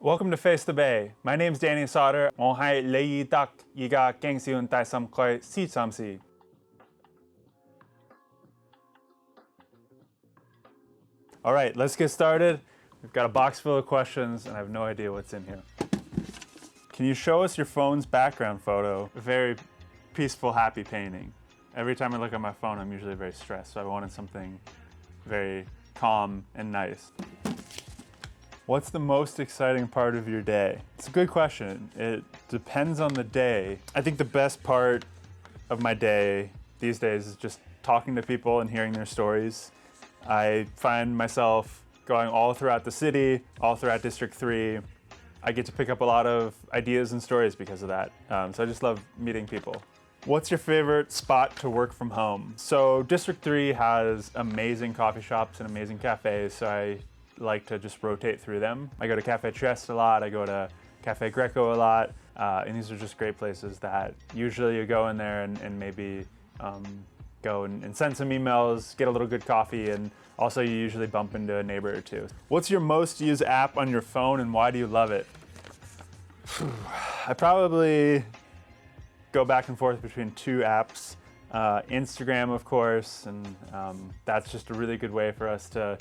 Welcome to Face the Bay. My name's Danny Sauter. 我係李爾德，而家經選第三區市參事。All right, let's get started. We've got a box full of questions, and I have no idea what's in here. Can you show us your phone's background photo? A very peaceful, happy painting. Every time I look at my phone, I'm usually very stressed, so I wanted something very calm and nice. What's the most exciting part of your day? It's a good question. It depends on the day. I think the best part of my day these days is just talking to people and hearing their stories. I find myself going all throughout the city, all throughout District 3. I get to pick up a lot of ideas and stories because of that. So I just love meeting people. What's your favorite spot to work from home? So District 3 has amazing coffee shops and amazing cafes, so I like to just rotate through them. I go to Cafe Trieste a lot, I go to Cafe Greco a lot, and these are just great places that usually you go in there and maybe go and send some emails, get a little good coffee, and also you usually bump into a neighbor or two. What's your most used app on your phone and why do you love it? I probably go back and forth between two apps. Instagram, of course, and that's just a really good way for us to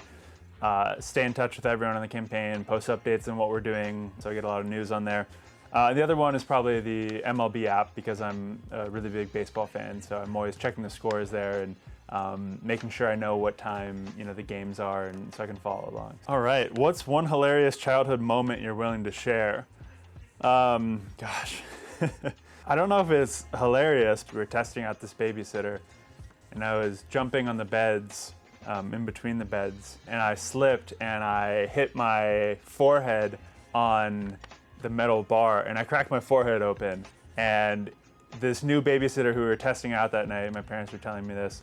stay in touch with everyone on the campaign, post updates on what we're doing, so I get a lot of news on there. The other one is probably the MLB app because I'm a really big baseball fan, so I'm always checking the scores there and making sure I know what time the games are, and so I can follow along. All right, what's one hilarious childhood moment you're willing to share? Gosh, I don't know if it's hilarious. We were testing out this babysitter, and I was jumping on the beds, in between the beds, and I slipped and I hit my forehead on the metal bar and I cracked my forehead open. And this new babysitter who we were testing out that night, my parents were telling me this,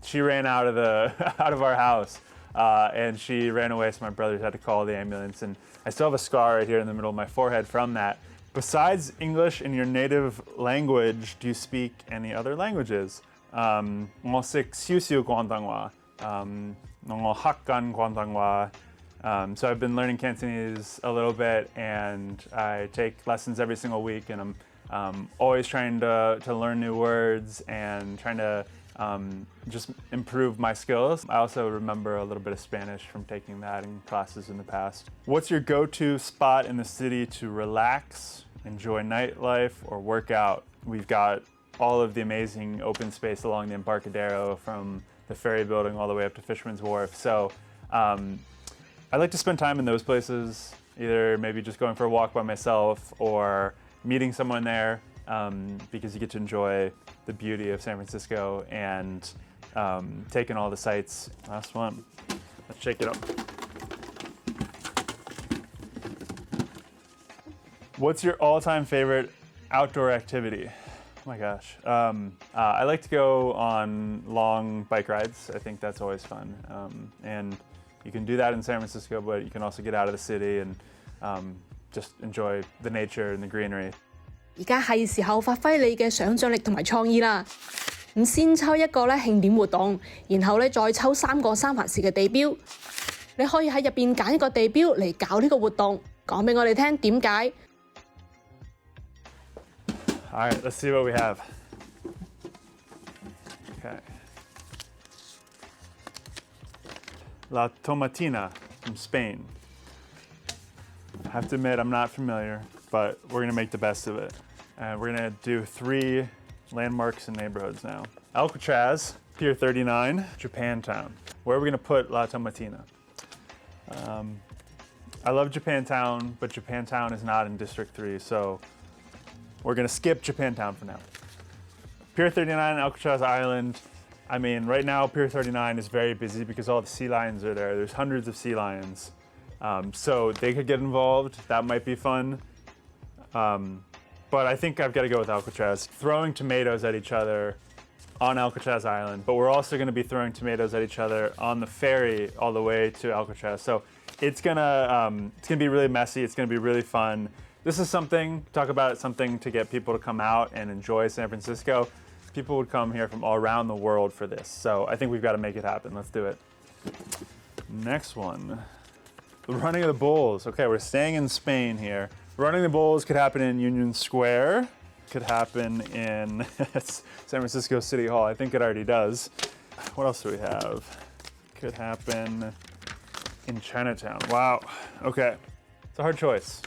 she ran out of our house and she ran away, so my brothers had to call the ambulance, and I still have a scar right here in the middle of my forehead from that. Besides English in your native language, do you speak any other languages? 我識少少廣東話，我學緊廣東話。So I've been learning Cantonese a little bit, and I take lessons every single week, and I'm always trying to learn new words and trying to just improve my skills. I also remember a little bit of Spanish from taking that in classes in the past. What's your go-to spot in the city to relax, enjoy nightlife, or work out? We've got all of the amazing open space along the Embarcadero from the ferry building all the way up to Fisherman's Wharf. So I like to spend time in those places, either maybe just going for a walk by myself or meeting someone there, because you get to enjoy the beauty of San Francisco and taking all the sights. Last one. Let's shake it up. What's your all-time favorite outdoor activity? Oh my gosh. I like to go on long bike rides. I think that's always fun. And you can do that in San Francisco, but you can also get out of the city and just enjoy the nature and the greenery. 而家係時候發揮你嘅想像力同埋創意啦。咁先抽一個慶典活動，然後再抽3個三藩市嘅地標。你可以喺入邊揀一個地標嚟搞呢個活動，講俾我哋聽點解。All right, let's see what we have. Okay. La Tomatina from Spain. I have to admit, I'm not familiar, but we're gonna make the best of it. And we're gonna do 3 landmarks and neighborhoods now. Alcatraz, Pier 39, Japantown. Where are we gonna put La Tomatina? I love Japantown, but Japantown is not in District 3, so we're gonna skip Japantown for now. Pier 39, Alcatraz Island. I mean, right now Pier 39 is very busy because all the sea lions are there. There's hundreds of sea lions. So they could get involved. That might be fun. But I think I've got to go with Alcatraz. Throwing tomatoes at each other on Alcatraz Island, but we're also going to be throwing tomatoes at each other on the ferry all the way to Alcatraz. So it's gonna be really messy. It's gonna be really fun. This is something to get people to come out and enjoy San Francisco. People would come here from all around the world for this. So I think we've got to make it happen. Let's do it. Next one. The running of the bulls. Okay, we're staying in Spain here. Running the bulls could happen in Union Square. Could happen in San Francisco City Hall. I think it already does. What else do we have? Could happen in Chinatown. Wow. Okay. It's a hard choice.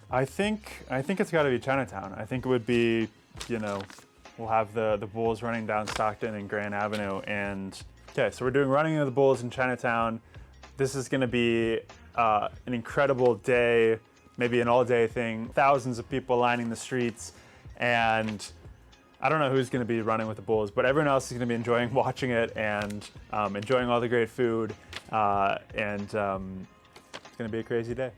I think it's got to be Chinatown. I think it would be, we'll have the bulls running down Stockton and Grand Avenue. And okay, so we're doing running of the bulls in Chinatown. This is going to be an incredible day, maybe an all-day thing. Thousands of people lining the streets, and I don't know who's going to be running with the bulls, but everyone else is going to be enjoying watching it and enjoying all the great food, and it's going to be a crazy day.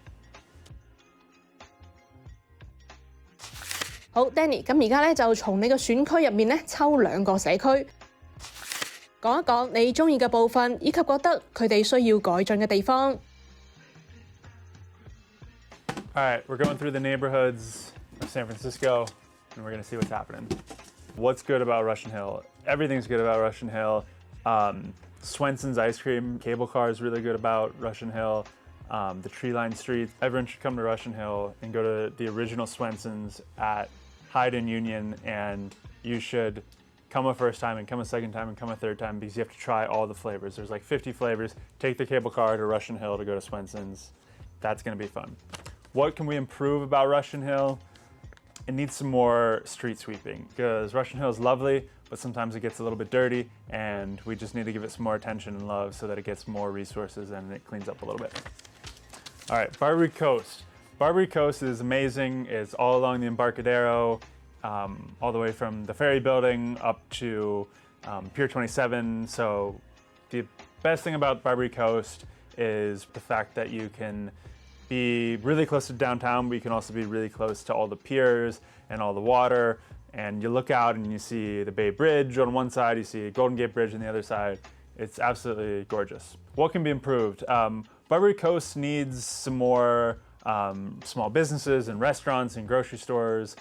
好 ，Danny， 咁而家咧就從你個選區入面咧抽2個社區，講一講你中意嘅部分，以及覺得佢哋需要改進嘅地方。All right, we're going through the neighborhoods of San Francisco, and we're going to see what's happening. What's good about Russian Hill? Everything's good about Russian Hill. Swenson's ice cream cable car is really good about Russian Hill. The tree-lined streets. Everyone should come to Russian Hill and go to the original Swenson's at Hyde and Union, and you should come a first time and come a second time and come a third time because you have to try all the flavors. There's like 50 flavors. Take the cable car to Russian Hill to go to Swenson's. That's going to be fun. What can we improve about Russian Hill? It needs some more street sweeping because Russian Hill is lovely, but sometimes it gets a little bit dirty, and we just need to give it some more attention and love so that it gets more resources and it cleans up a little bit. All right, Barbary Coast. Barbary Coast is amazing. It's all along the Embarcadero, all the way from the ferry building up to Pier 27. So the best thing about Barbary Coast is the fact that you can be really close to downtown, but you can also be really close to all the piers and all the water. And you look out and you see the Bay Bridge on one side, you see Golden Gate Bridge on the other side. It's absolutely gorgeous. What can be improved? Barbary Coast needs some more small businesses and restaurants and grocery stores.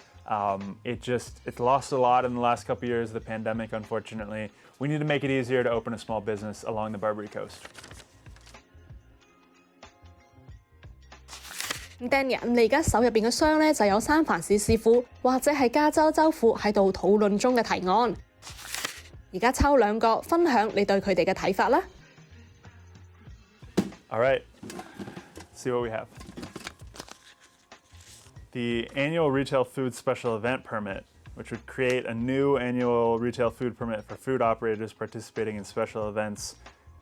It's lost a lot in the last couple years of the pandemic, unfortunately. We need to make it easier to open a small business along the Barbary Coast. Danny， 你而家手入邊嘅箱咧就有三藩市市府或者係加州州府喺度討論中嘅提案。而家抽2個，分享你對佢哋嘅睇法啦。All right, let's see what we have. The annual retail food special event permit, which would create a new annual retail food permit for food operators participating in special events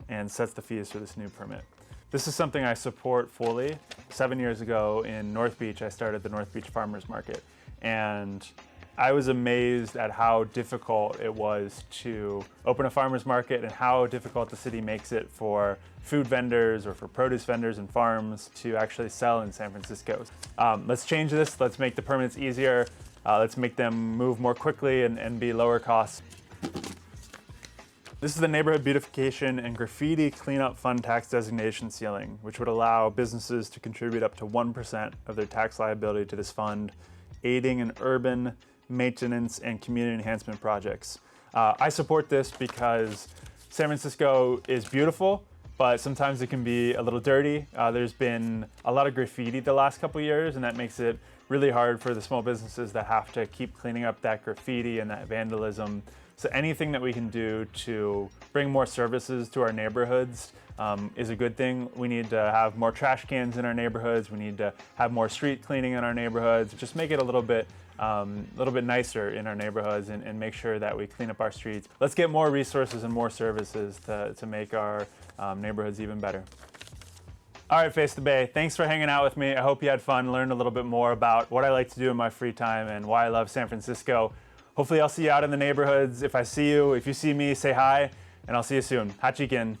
and sets the fees for this new permit. This is something I support fully. 7 years ago in North Beach, I started the North Beach Farmers Market, and I was amazed at how difficult it was to open a farmer's market and how difficult the city makes it for food vendors or for produce vendors and farms to actually sell in San Francisco. Let's change this. Let's make the permits easier. Let's make them move more quickly and be lower cost. This is the Neighborhood Beautification and Graffiti Cleanup Fund Tax Designation Ceiling, which would allow businesses to contribute up to 1% of their tax liability to this fund, aiding in urban maintenance and community enhancement projects. I support this because San Francisco is beautiful, but sometimes it can be a little dirty. There's been a lot of graffiti the last couple of years, and that makes it really hard for the small businesses that have to keep cleaning up that graffiti and that vandalism. So anything that we can do to bring more services to our neighborhoods is a good thing. We need to have more trash cans in our neighborhoods. We need to have more street cleaning in our neighborhoods. Just make it a little bit nicer in our neighborhoods and make sure that we clean up our streets. Let's get more resources and more services to make our neighborhoods even better. All right, Face the Bay, thanks for hanging out with me. I hope you had fun, learned a little bit more about what I like to do in my free time and why I love San Francisco. Hopefully I'll see you out in the neighborhoods. If I see you, if you see me, say hi, and I'll see you soon. Hachikin.